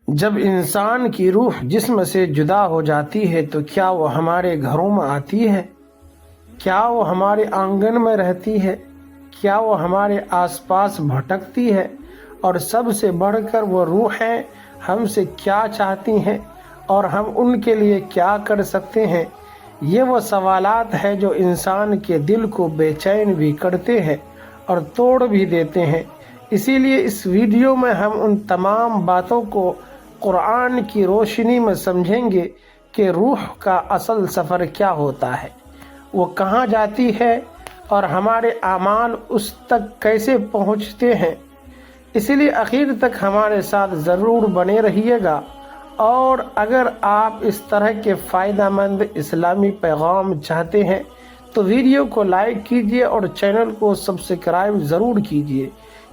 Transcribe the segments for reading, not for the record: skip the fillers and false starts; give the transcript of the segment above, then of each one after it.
جب انسان کی روح جسم سے جدا ہو جاتی ہے تو کیا وہ ہمارے گھروں میں آتی ہے؟ کیا وہ ہمارے آنگن میں رہتی ہے؟ کیا وہ ہمارے آس پاس بھٹکتی ہے؟ اور سب سے بڑھ کر وہ روحیں ہم سے کیا چاہتی ہیں اور ہم ان کے لیے کیا کر سکتے ہیں؟ یہ وہ سوالات ہیں جو انسان کے دل کو بے چین بھی کرتے ہیں اور توڑ بھی دیتے ہیں۔ اسی لیے اس ویڈیو میں ہم ان تمام باتوں کو قرآن کی روشنی میں سمجھیں گے کہ روح کا اصل سفر کیا ہوتا ہے، وہ کہاں جاتی ہے اور ہمارے اعمال اس تک کیسے پہنچتے ہیں۔ اسی لیے آخر تک ہمارے ساتھ ضرور بنے رہیے گا، اور اگر آپ اس طرح کے فائدہ مند اسلامی پیغام چاہتے ہیں تو ویڈیو کو لائک کیجیے اور چینل کو سبسکرائب ضرور کیجیے،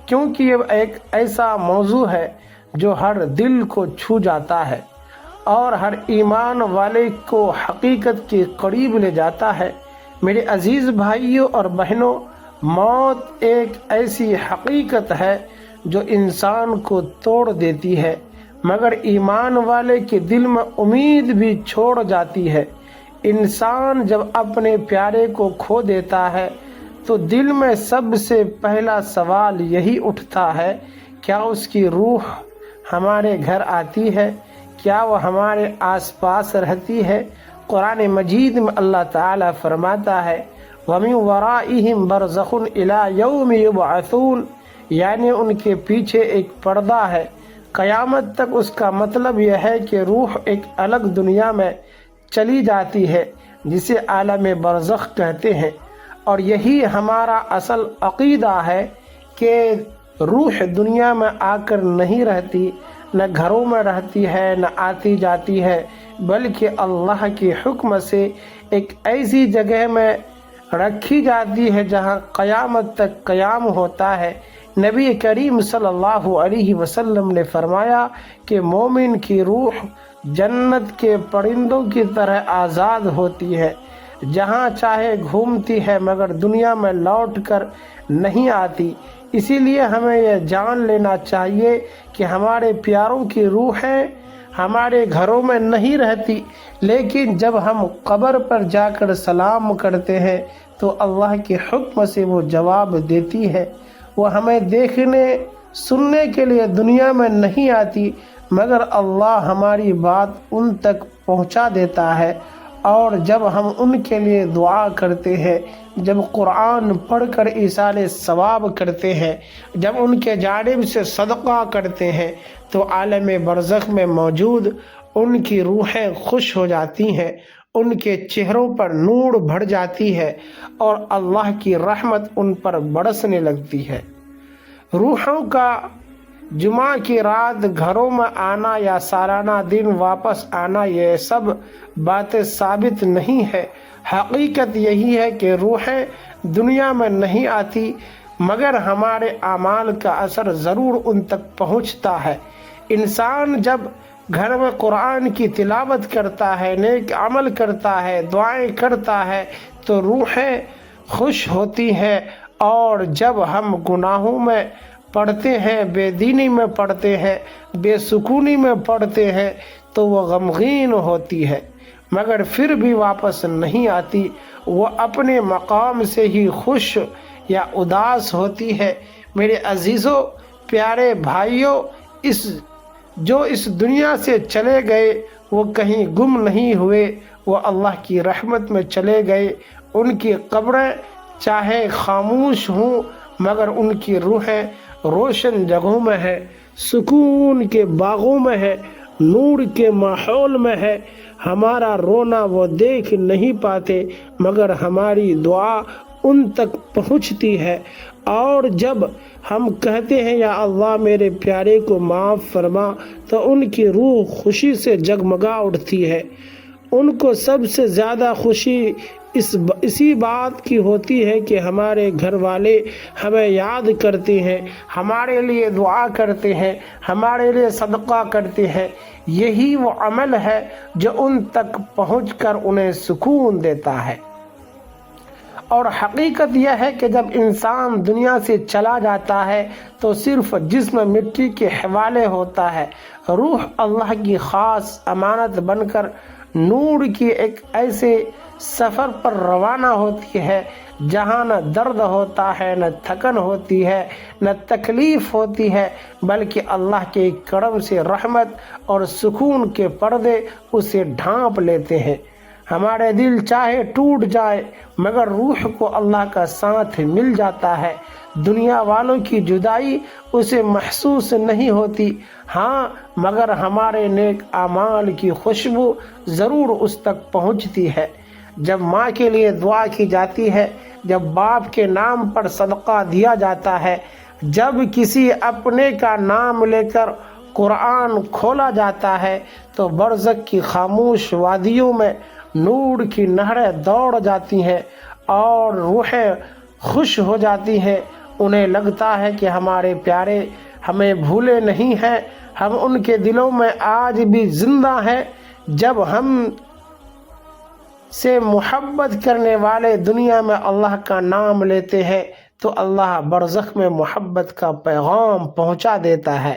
کیونکہ یہ ایک ایسا موضوع ہے جو ہر دل کو چھو جاتا ہے اور ہر ایمان والے کو حقیقت کے قریب لے جاتا ہے۔ میرے عزیز بھائیوں اور بہنوں، موت ایک ایسی حقیقت ہے جو انسان کو توڑ دیتی ہے، مگر ایمان والے کے دل میں امید بھی چھوڑ جاتی ہے۔ انسان جب اپنے پیارے کو کھو دیتا ہے تو دل میں سب سے پہلا سوال یہی اٹھتا ہے، کیا اس کی روح ہمارے گھر آتی ہے؟ کیا وہ ہمارے آس پاس رہتی ہے؟ قرآن مجید میں اللہ تعالیٰ فرماتا ہے وَمِن وَرَائِهِمْ بَرْزَخٌ إِلَى يَوْمِ يُبْعَثُونَ، یعنی ان کے پیچھے ایک پردہ ہے قیامت تک۔ اس کا مطلب یہ ہے کہ روح ایک الگ دنیا میں چلی جاتی ہے جسے عالم برزخ کہتے ہیں، اور یہی ہمارا اصل عقیدہ ہے کہ روح دنیا میں آ کر نہیں رہتی، نہ گھروں میں رہتی ہے، نہ آتی جاتی ہے، بلکہ اللہ کے حکم سے ایک ایسی جگہ میں رکھی جاتی ہے جہاں قیامت تک قیام ہوتا ہے۔ نبی کریم صلی اللہ علیہ وسلم نے فرمایا کہ مومن کی روح جنت کے پرندوں کی طرح آزاد ہوتی ہے، جہاں چاہے گھومتی ہے مگر دنیا میں لوٹ کر نہیں آتی۔ اسی لیے ہمیں یہ جان لینا چاہیے کہ ہمارے پیاروں کی روحیں ہمارے گھروں میں نہیں رہتی، لیکن جب ہم قبر پر جا کر سلام کرتے ہیں تو اللہ کے حکم سے وہ جواب دیتی ہے۔ وہ ہمیں دیکھنے سننے کے لیے دنیا میں نہیں آتی، مگر اللہ ہماری بات ان تک پہنچا دیتا ہے، اور جب ہم ان کے لیے دعا کرتے ہیں، جب قرآن پڑھ کر ایصال ثواب کرتے ہیں، جب ان کے جانب سے صدقہ کرتے ہیں تو عالم برزخ میں موجود ان کی روحیں خوش ہو جاتی ہیں، ان کے چہروں پر نور بڑھ جاتی ہے اور اللہ کی رحمت ان پر برسنے لگتی ہے۔ روحوں کا جمعہ کی رات گھروں میں آنا یا سالانہ دن واپس آنا، یہ سب باتیں ثابت نہیں ہے۔ حقیقت یہی ہے کہ روحیں دنیا میں نہیں آتی، مگر ہمارے اعمال کا اثر ضرور ان تک پہنچتا ہے۔ انسان جب گھر میں قرآن کی تلاوت کرتا ہے، نیک عمل کرتا ہے، دعائیں کرتا ہے تو روحیں خوش ہوتی ہیں، اور جب ہم گناہوں میں پڑھتے ہیں، بے دینی میں پڑھتے ہیں، بے سکونی میں پڑھتے ہیں تو وہ غمگین ہوتی ہے، مگر پھر بھی واپس نہیں آتی، وہ اپنے مقام سے ہی خوش یا اداس ہوتی ہے۔ میرے عزیزوں، پیارے بھائیوں، جو اس دنیا سے چلے گئے وہ کہیں گم نہیں ہوئے، وہ اللہ کی رحمت میں چلے گئے۔ ان کی قبریں چاہے خاموش ہوں مگر ان کی روحیں روشن جگہوں میں ہے، سکون کے باغوں میں ہے، نور کے ماحول میں ہے۔ ہمارا رونا وہ دیکھ نہیں پاتے مگر ہماری دعا ان تک پہنچتی ہے، اور جب ہم کہتے ہیں یا اللہ میرے پیارے کو معاف فرما تو ان کی روح خوشی سے جگمگا اٹھتی ہے۔ ان کو سب سے زیادہ خوشی اسی بات کی ہوتی ہے کہ ہمارے گھر والے ہمیں یاد کرتے ہیں، ہمارے لیے دعا کرتے ہیں، ہمارے لیے صدقہ کرتے ہیں۔ یہی وہ عمل ہے جو ان تک پہنچ کر انہیں سکون دیتا ہے۔ اور حقیقت یہ ہے کہ جب انسان دنیا سے چلا جاتا ہے تو صرف جسم مٹی کے حوالے ہوتا ہے، روح اللہ کی خاص امانت بن کر نور کی ایک ایسے سفر پر روانہ ہوتی ہے جہاں نہ درد ہوتا ہے، نہ تھکن ہوتی ہے، نہ تکلیف ہوتی ہے، بلکہ اللہ کے کرم سے رحمت اور سکون کے پردے اسے ڈھانپ لیتے ہیں۔ ہمارے دل چاہے ٹوٹ جائے مگر روح کو اللہ کا ساتھ مل جاتا ہے۔ دنیا والوں کی جدائی اسے محسوس نہیں ہوتی، ہاں مگر ہمارے نیک اعمال کی خوشبو ضرور اس تک پہنچتی ہے۔ جب ماں کے لیے دعا کی جاتی ہے، جب باپ کے نام پر صدقہ دیا جاتا ہے، جب کسی اپنے کا نام لے کر قرآن کھولا جاتا ہے تو برزخ کی خاموش وادیوں میں نور کی نہریں دوڑ جاتی ہیں اور روحیں خوش ہو جاتی ہیں۔ انہیں لگتا ہے کہ ہمارے پیارے ہمیں بھولے نہیں ہیں، ہم ان کے دلوں میں آج بھی زندہ ہیں۔ جب ہم سے محبت کرنے والے دنیا میں اللہ کا نام لیتے ہیں تو اللہ برزخ میں محبت کا پیغام پہنچا دیتا ہے۔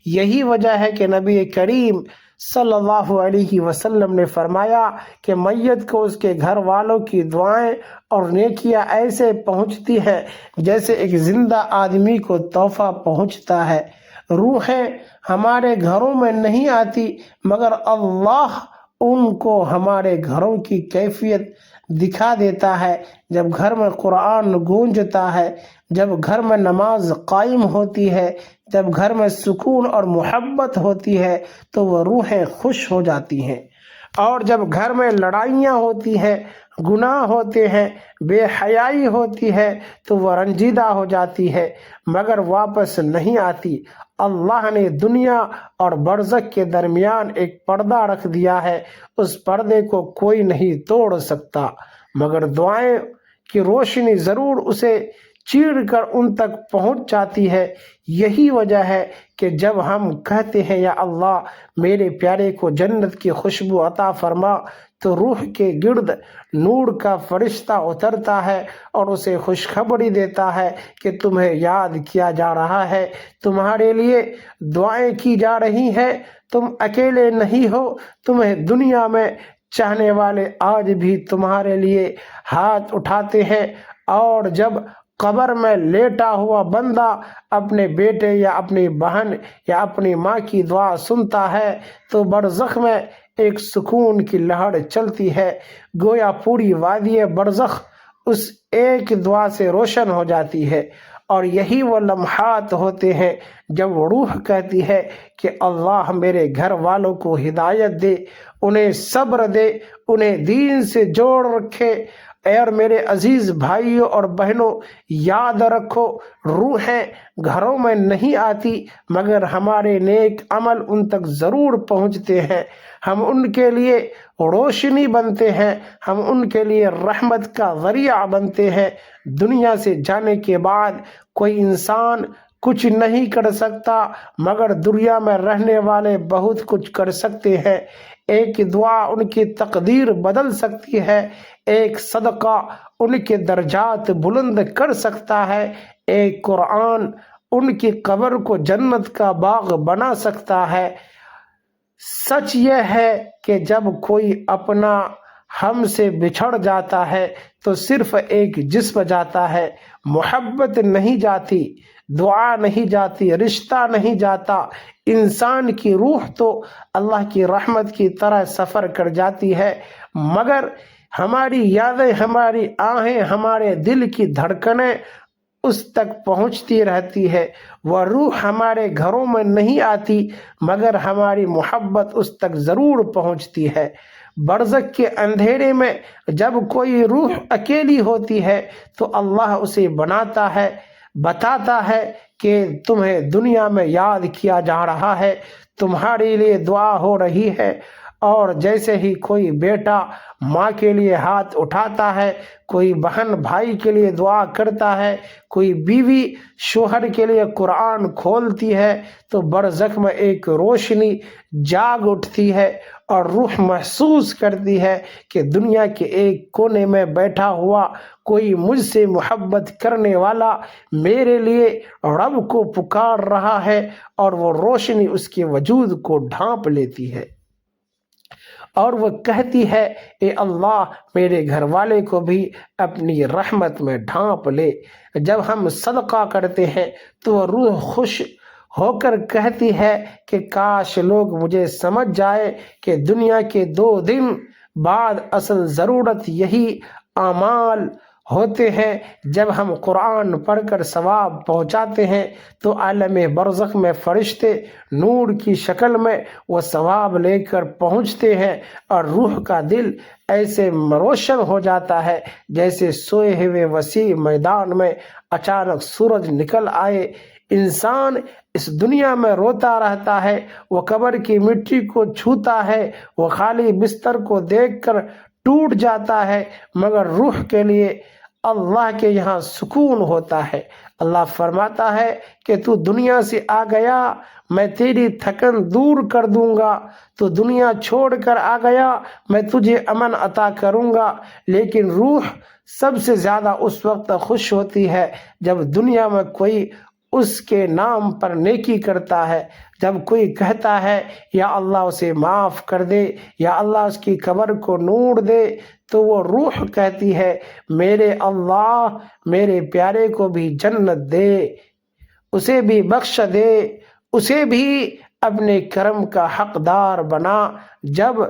یہی وجہ ہے کہ نبی کریم صلی اللہ علیہ وسلم نے فرمایا کہ میت کو اس کے گھر والوں کی دعائیں اور نیکیاں ایسے پہنچتی ہیں جیسے ایک زندہ آدمی کو تحفہ پہنچتا ہے۔ روحیں ہمارے گھروں میں نہیں آتی مگر اللہ ان کو ہمارے گھروں کی کیفیت دکھا دیتا ہے۔ جب گھر میں قرآن گونجتا ہے، جب گھر میں نماز قائم ہوتی ہے، جب گھر میں سکون اور محبت ہوتی ہے تو وہ روحیں خوش ہو جاتی ہیں، اور جب گھر میں لڑائیاں ہوتی ہیں، گناہ ہوتے ہیں، بے حیائی ہوتی ہے تو وہ رنجیدہ ہو جاتی ہے مگر واپس نہیں آتی۔ اللہ نے دنیا اور برزخ کے درمیان ایک پردہ رکھ دیا ہے، اس پردے کو کوئی نہیں توڑ سکتا مگر دعائیں کی روشنی ضرور اسے چیر کر ان تک پہنچ جاتی ہے۔ یہی وجہ ہے کہ جب ہم کہتے ہیں یا اللہ میرے پیارے کو جنت کی خوشبو عطا فرما تو روح کے گرد نور کا فرشتہ اترتا ہے اور اسے خوشخبری دیتا ہے کہ تمہیں یاد کیا جا رہا ہے، تمہارے لیے دعائیں کی جا رہی ہیں، تم اکیلے نہیں ہو، تمہیں دنیا میں چاہنے والے آج بھی تمہارے لیے ہاتھ اٹھاتے ہیں۔ اور جب قبر میں لیٹا ہوا بندہ اپنے بیٹے یا اپنی بہن یا اپنی ماں کی دعا سنتا ہے تو برزخ میں ایک سکون کی لہر چلتی ہے، گویا پوری وادی برزخ اس ایک دعا سے روشن ہو جاتی ہے۔ اور یہی وہ لمحات ہوتے ہیں جب روح کہتی ہے کہ اللہ میرے گھر والوں کو ہدایت دے، انہیں صبر دے، انہیں دین سے جوڑ رکھے۔ اور میرے عزیز بھائیوں اور بہنوں، یاد رکھو روحیں گھروں میں نہیں آتی مگر ہمارے نیک عمل ان تک ضرور پہنچتے ہیں، ہم ان کے لیے روشنی بنتے ہیں، ہم ان کے لیے رحمت کا ذریعہ بنتے ہیں۔ دنیا سے جانے کے بعد کوئی انسان کچھ نہیں کر سکتا مگر دنیا میں رہنے والے بہت کچھ کر سکتے ہیں۔ ایک دعا ان کی تقدیر بدل سکتی ہے، ایک صدقہ ان کے درجات بلند کر سکتا ہے، ایک قرآن ان کی قبر کو جنت کا باغ بنا سکتا ہے۔ سچ یہ ہے کہ جب کوئی اپنا ہم سے بچھڑ جاتا ہے تو صرف ایک جسم جاتا ہے، محبت نہیں جاتی، دعا نہیں جاتی، رشتہ نہیں جاتا۔ انسان کی روح تو اللہ کی رحمت کی طرح سفر کر جاتی ہے مگر ہماری یادیں، ہماری آہیں، ہمارے دل کی دھڑکنیں اس تک پہنچتی رہتی ہے۔ وہ روح ہمارے گھروں میں نہیں آتی مگر ہماری محبت اس تک ضرور پہنچتی ہے۔ برزخ کے اندھیرے میں جب کوئی روح اکیلی ہوتی ہے تو اللہ اسے بناتا ہے، بتاتا ہے کہ تمہیں دنیا میں یاد کیا جا رہا ہے، تمہارے لیے دعا ہو رہی ہے، اور جیسے ہی کوئی بیٹا ماں کے لیے ہاتھ اٹھاتا ہے، کوئی بہن بھائی کے لیے دعا کرتا ہے، کوئی بیوی شوہر کے لیے قرآن کھولتی ہے، تو برزخ میں ایک روشنی جاگ اٹھتی ہے اور روح محسوس کرتی ہے کہ دنیا کے ایک کونے میں بیٹھا ہوا کوئی مجھ سے محبت کرنے والا میرے لیے رب کو پکار رہا ہے، اور وہ روشنی اس کے وجود کو ڈھانپ لیتی ہے اور وہ کہتی ہے، اے اللہ میرے گھر والے کو بھی اپنی رحمت میں ڈھانپ لے۔ جب ہم صدقہ کرتے ہیں تو وہ روح خوش ہو کر کہتی ہے کہ کاش لوگ مجھے سمجھ جائے کہ دنیا کے 2 دن بعد اصل ضرورت یہی اعمال ہوتے ہیں۔ جب ہم قرآن پڑھ کر ثواب پہنچاتے ہیں تو عالم برزخ میں فرشتے نور کی شکل میں وہ ثواب لے کر پہنچتے ہیں، اور روح کا دل ایسے روشن ہو جاتا ہے جیسے سوئے ہوئے وسیع میدان میں اچانک سورج نکل آئے۔ انسان اس دنیا میں روتا رہتا ہے، وہ قبر کی مٹی کو چھوتا ہے، وہ خالی بستر کو دیکھ کر ٹوٹ جاتا ہے، مگر روح کے لیے اللہ کے یہاں سکون ہوتا ہے۔ اللہ فرماتا ہے کہ تو دنیا سے آ گیا، میں تیری تھکن دور کر دوں گا، تو دنیا چھوڑ کر آ گیا، میں تجھے امن عطا کروں گا۔ لیکن روح سب سے زیادہ اس وقت خوش ہوتی ہے جب دنیا میں کوئی اس کے نام پر نیکی کرتا ہے، جب کوئی کہتا ہے یا اللہ اسے معاف کر دے، یا اللہ اس کی قبر کو نور دے، تو وہ روح کہتی ہے، میرے اللہ میرے پیارے کو بھی جنت دے، اسے بھی بخش دے، اسے بھی اپنے کرم کا حقدار بنا۔ جب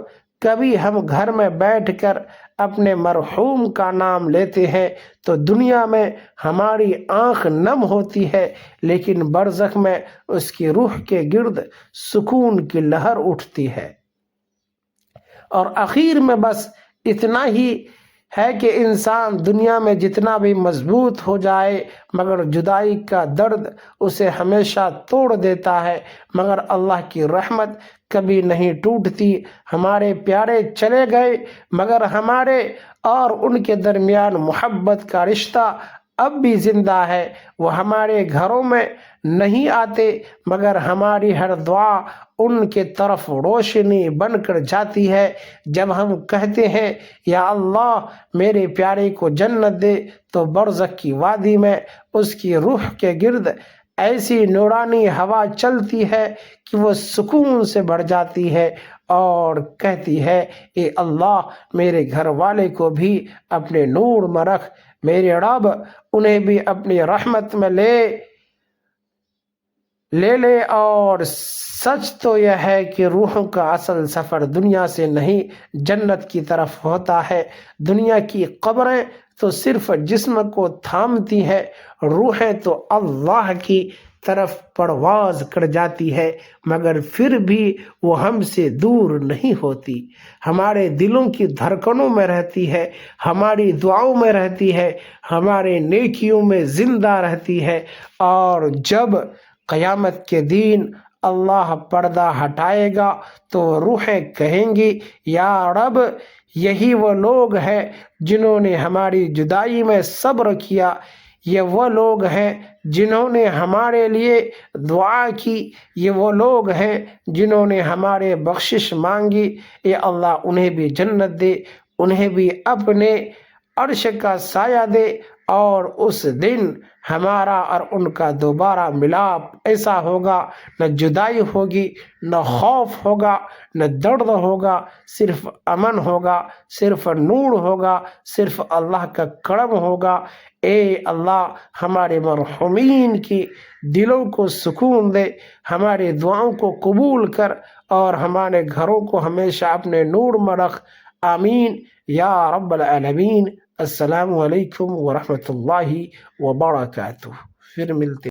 کبھی ہم گھر میں بیٹھ کر اپنے مرحوم کا نام لیتے ہیں تو دنیا میں ہماری آنکھ نم ہوتی ہے، لیکن برزخ میں اس کی روح کے گرد سکون کی لہر اٹھتی ہے۔ اور آخر میں بس اتنا ہی ہے کہ انسان دنیا میں جتنا بھی مضبوط ہو جائے، مگر جدائی کا درد اسے ہمیشہ توڑ دیتا ہے، مگر اللہ کی رحمت کبھی نہیں ٹوٹتی۔ ہمارے پیارے چلے گئے، مگر ہمارے اور ان کے درمیان محبت کا رشتہ اب بھی زندہ ہے۔ وہ ہمارے گھروں میں نہیں آتے، مگر ہماری ہر دعا ان کے طرف روشنی بن کر جاتی ہے۔ جب ہم کہتے ہیں یا اللہ میرے پیارے کو جنت دے، تو برزخ کی وادی میں اس کی روح کے گرد ایسی نورانی ہوا چلتی ہے کہ وہ سکون سے بھر جاتی ہے اور کہتی ہے، اے اللہ میرے گھر والے کو بھی اپنے نور میں رکھ، میرے رب انہیں بھی اپنی رحمت میں لے۔ اور سچ تو یہ ہے کہ روحوں کا اصل سفر دنیا سے نہیں جنت کی طرف ہوتا ہے۔ دنیا کی قبریں تو صرف جسم کو تھامتی ہے، روحیں تو اللہ کی طرف پرواز کر جاتی ہے، مگر پھر بھی وہ ہم سے دور نہیں ہوتی، ہمارے دلوں کی دھڑکنوں میں رہتی ہے، ہماری دعاؤں میں رہتی ہے، ہمارے نیکیوں میں زندہ رہتی ہے۔ اور جب قیامت کے دن اللہ پردہ ہٹائے گا تو روحیں کہیں گی، یا رب یہی وہ لوگ ہیں جنہوں نے ہماری جدائی میں صبر کیا، یہ وہ لوگ ہیں جنہوں نے ہمارے لیے دعا کی، یہ وہ لوگ ہیں جنہوں نے ہمارے بخشش مانگی۔ اے اللہ انہیں بھی جنت دے، انہیں بھی اپنے عرش کا سایہ دے، اور اس دن ہمارا اور ان کا دوبارہ ملاپ ایسا ہوگا، نہ جدائی ہوگی، نہ خوف ہوگا، نہ درد ہوگا، صرف امن ہوگا، صرف نور ہوگا، صرف اللہ کا کرم ہوگا۔ اے اللہ ہمارے مرحومین کی دلوں کو سکون دے، ہماری دعاؤں کو قبول کر، اور ہمارے گھروں کو ہمیشہ اپنے نور میں رکھ۔ آمین یا رب العالمین۔ السلام علیکم ورحمۃ اللہ وبرکاتہ۔ پھر ملتے